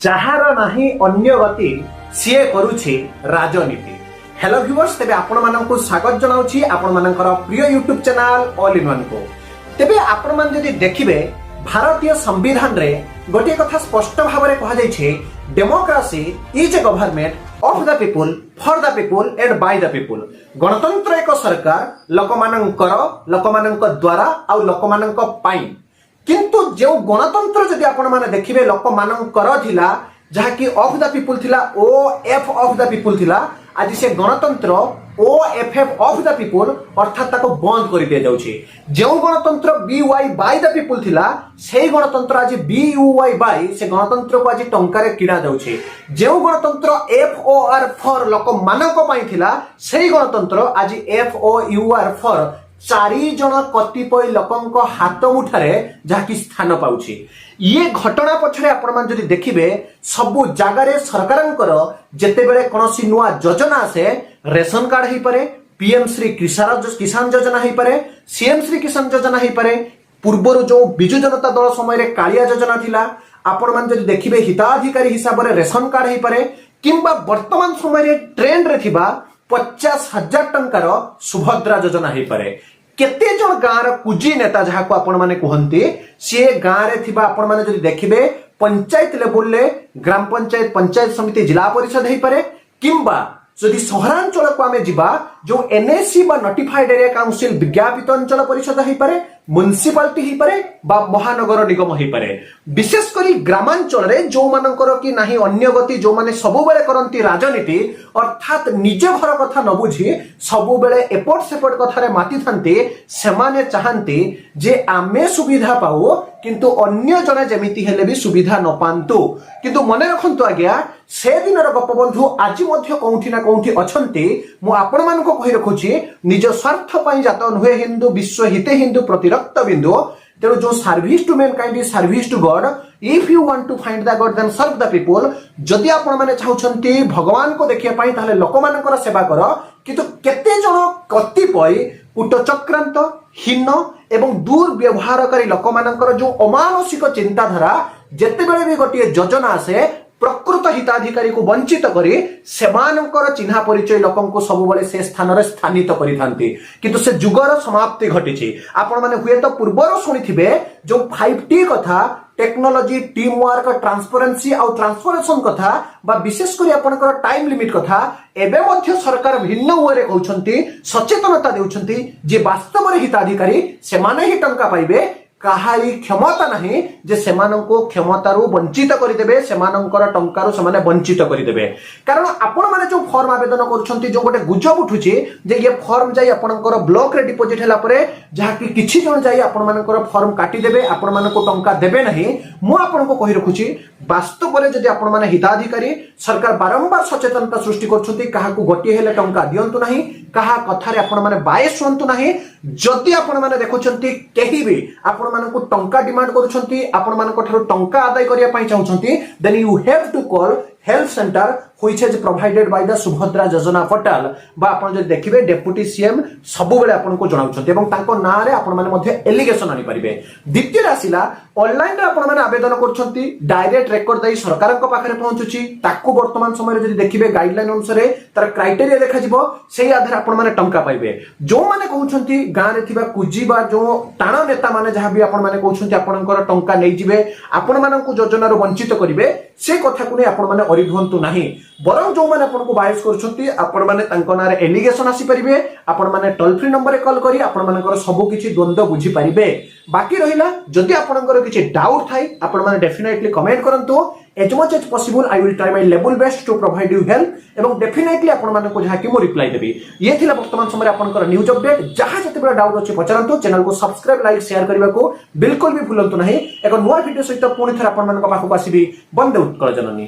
ଯାହାର ନାହିଁ ଅନ୍ୟ ଗତି ସିଏ କରୁଛି ରାଜନୀତି। हेलो व्यूअर्स, तेबे आपण माननकु स्वागत जनाउछि आपण मानकर प्रिय YouTube channel all in one को। तेबे आपण मान जदि देखिबे भारतीय संविधान रे गोटे कथा स्पष्ट भाव में कहा जाइछे, democracy is a government of the people for the people and by the people. गणतंत्र एक सरकार लोकमानंक द्वारा आ लोकमानंक पाई। किंतु जो गणतंत्र जदि आपण माने देखिबे लोकमानंकर थिला, जहा कि ऑफ द पीपुल थिला, O F of the people थिला, आज से गणतंत्र O F F of the people अर्थात ताको बंद कर दिया जाउछि। जो गणतंत्र B Y by the people थिला, से गणतंत्र आज बी यू वाई बाय से गणतंत्र को आज टंका रे किना जाउछि। जो गणतंत्र एफ ओ आर फॉर लोक मानक पई थिला, से गणतंत्र आज F O U R for चारि जन कतिपय लोकंक हाथ मुठारे जहाँकि स्थान पाउछि। ये घटना पछरे आपण मान जदि देखिबे सबु जगार सरकारंकर जेतेबेले कोनोसी नुआ योजना आसे, रेशन कार्ड ही पारे, पीएम श्री किसान योजना ही पारे, सीएम श्री किसान योजना ही पारे, पूर्वरु जो बिजु जनता दल समय रे कालिया योजना थिला, आपण मान जदि देखिबे हिताधिकारी हिसाब रे रेशन कार्ड ही पारे, किंबा वर्तमान समय रे ट्रेंड रे थिबा 50,000 टंकार सुभद्रा योजना ही पारे। केते जन गाँव कुजी नेता जहाँ को आपण माने कहंती, सी गाँव रे थिबा आपण माने जदि देखिबे पंचायत लेवल ले ग्राम पंचायत, पंचायत समिति, जिला परिषद ही पारे, किंबा जदि सहरांचल को आमे जिबा जो एनएसी बा नोटिफाइड एरिया काउंसिल विज्ञापित अंचल परिषद ही पारे, म्युनिसिपालिटी ही पारे, बा महानगर निगम ही पारे। विशेष करी ग्रामांचल रे जो मानकर कि नाही अन्य गति, जो माने सबु बेले करंती राजनीति, अर्थात निज घर कथा न बुझी सबु बेले एपट सेपट कथा रे माती थांती, सेमाने चाहंती जे आमे सुविधा पाऊ किंतु अन्य जने जेमिति हेले भी सुविधा न पांतु। किंतु मने रखंतु आज्ञा, से दिनर गपबंधु आज मध्य कोउठी ना कोउठी अछंती। मु आपण मान को कहि रखुछि, निज स्वार्थ पई जात नुहे हिंदू, विश्व हिते हिंदू प्रति रक्त बिंदु। तेणु जो service to mankind is service to God, if you want to find the God then serve the people. जदि आपण माने चाहुछंती भगवान को देखिया पई, ताले लोकमानकर सेवा कर। किंतु केते जण कतिपय कूट चक्रांत, हीन एवं दुर्व्यवहारकारी लोकमानकर जो अमानसिक चिंताधारा, जेतेबेले भी गोटे योजना आसे प्रकृत हिताधिकारी को वंचित करी सेमानकर चिन्हा परिचय लोकंको सबुबले से स्थान रे स्थानित करि थांती। किंतु से जुगर समाप्ति घटिछि। आपण माने हुए तो पूर्वर सुनिथिबे जो 5T कथा, टेक्नोलॉजी, टीम वर्क, ट्रांसपेरेंसी और ट्रांसफॉर्मेशन कथा, बा विशेष करी आपनकर टाइम लिमिट कथा एबे मध्य सरकार भिन्न वे कहउछंती, सचेतनता देउछंती जे वास्तव रे हिताधिकारी सेमाने ही टंका पाइबे। काहारी क्षमता नहीं जे सेमानंको क्षमतारू वंचित करिदेबे, सेमानंकर टंकारू सेमाने वंचित करिदेबे। कारण आपण माने जो फॉर्म आवेदन करूछंती, जो गोटे गुजब उठुची जे ये फॉर्म जाई आपनकर ब्लॉक रे डिपॉजिट हैला परे जहा कि किछि जण जाई आपण मानकर फॉर्म काटी देबे, आपण मानको टंका देबे नहीं। मु आपनको कहि रखुची, वास्तव रे जदि आपण माने हिताधिकारी सरकार बारंबार सचेतनता सृष्टि करछंती, काहाकू गोटी हेले टंका दियंतु नहीं, काहा कथा रे आपण माने बायस होंतु नहीं। जदि आपण माने देखुछंती केही भी आपण मानको टंका डिमांड करूछंती, आपण मानको ठारू टंका आदाय करिया पई चाहुछंती, then you have to call health centre which is provided by the Subhadra Yojana portal. बा आपण जे देखिबे डेप्यूटी सीएम सबु बेले आपण को जणाउछंती एवं ताको ना रे आपण माने मध्ये एलिगेशन आनी परिबे। द्वितीय रासिला ऑनलाइन रे आपण माने आवेदन करूछंती, डायरेक्ट रेकॉर्ड दई सरकार को पाखरे पहुंचुची। ताको वर्तमान समय रे जदि देखिबे गाइडलाइन अनुसार तार क्राइटेरिया देखा जिवो, सेही आधार आपण माने टंका पाइबे। जो माने कहउछंती गां रे थिबा कुजी बा जो टाणा नेता माने जहां भी आपण माने कहउछंती आपणकर टंका नै जिवे, आपण माननकु योजना रो वंचित करिवे, से कथा को नै आपण माने अरिभंतु नाही। बरं जो माने आपन को बायस करछंती, आपण माने तांको नारे एलिगेशन आसी परिबे, आपण माने टोल फ्री नंबर रे कॉल करी आपण मानकर सब किछि द्वंद्व बुझी परिबे। बाकी रहिला जदि आपनकर किछि डाउट थाई, आपण माने डेफिनेटली कमेंट करंतु। As much as possible I will try my level best to provide you help एवं डेफिनेटली आपण माननको जहा कि मु रिप्लाई देबी। ये थिला वर्तमान समय आपनकर न्यूज अपडेट। जहा जते बडा डाउट अछि पचरंतु, चैनल को सब्सक्राइब, लाइक, शेयर करबा को बिल्कुल भी भूलंतु नाही। एक नया वीडियो सहित पुणी थरा आपण मानक पाखु आसीबी। बंदे उत्कल जननी।